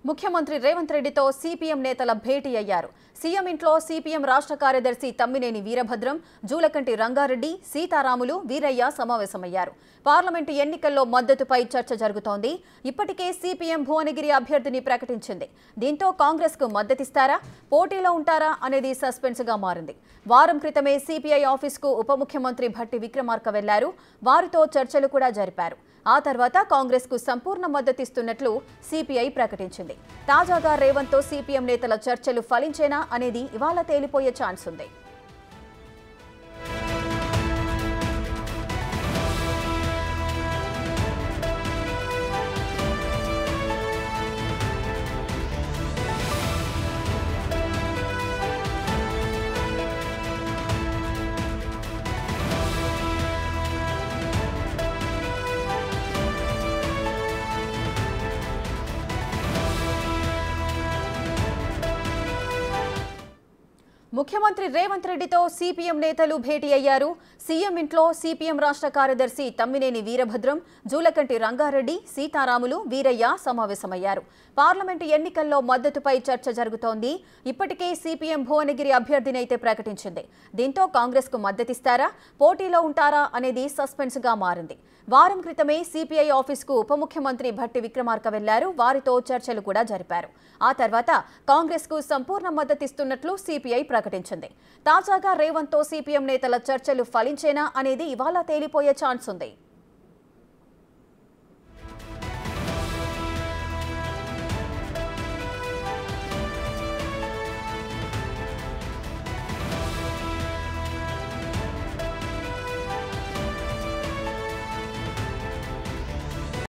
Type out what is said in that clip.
ముఖ్యమంత్రి రేవంత్ రెడ్డితో సిపిఎం నేతల భేటీ అయ్యారు. సీఎం ఇంట్లో సిపిఎం రాష్ట్ర కార్యదర్శి తమ్మినేని వీరభద్రం, జూలకంటి రంగారెడ్డి, సీతారాములు, వీరయ్య సమావేశమయ్యారు. పార్లమెంటు ఎన్నికల్లో మద్దతుపై చర్చ జరుగుతోంది. ఇప్పటికే సిపిఎం భువనగిరి అభ్యర్థిని ప్రకటించింది. దీంతో కాంగ్రెస్ కు మద్దతిస్తారా, పోటీలో ఉంటారా అనేది సస్పెన్స్ గా మారింది. వారం క్రితమే సిపిఐ ఆఫీస్కు ఉప ముఖ్యమంత్రి భట్టి విక్రమార్క వెళ్లారు. వారితో చర్చలు కూడా జరిపారు. ఆ తర్వాత కాంగ్రెస్ కు సంపూర్ణ మద్దతిస్తున్నట్లు సిపిఐ ప్రకటించింది. తాజాగా రేవంత్ తో సిపిఎం నేతల చర్చలు ఫలించేనా అనేది ఇవాళ తేలిపోయే ఛాన్స్ ఉంది. ముఖ్యమంత్రి రేవంత్ రెడ్డితో సిపిఎం నేతలు భేటీ అయ్యారు. సీఎం ఇంట్లో సిపిఎం రాష్ట్ర కార్యదర్శి తమ్మినేని వీరభద్రం, జూలకంటి రంగారెడ్డి, సీతారాములు, వీరయ్య సమావేశమయ్యారు. పార్లమెంటు ఎన్నికల్లో మద్దతుపై చర్చ జరుగుతోంది. ఇప్పటికే సిపిఎం భువనగిరి అభ్యర్థిని అయితే ప్రకటించింది. దీంతో కాంగ్రెస్ కు మద్దతిస్తారా, పోటీలో ఉంటారా అనేది సస్పెన్స్ గా మారింది. వారం క్రితమే సిపిఐ ఆఫీస్కు ఉప ముఖ్యమంత్రి భట్టి విక్రమార్క వెళ్లారు. వారితో చర్చలు కూడా జరిపారు. ఆ తర్వాత కాంగ్రెస్ కు సంపూర్ణ మద్దతిస్తున్నట్లు సిపిఐ ప్రకటించింది. తాజాగా రేవంత్ తో సిపిఎం నేతల చర్చలు ఫలించేనా అనేది ఇవాళ తేలిపోయే ఛాన్స్ ఉంది.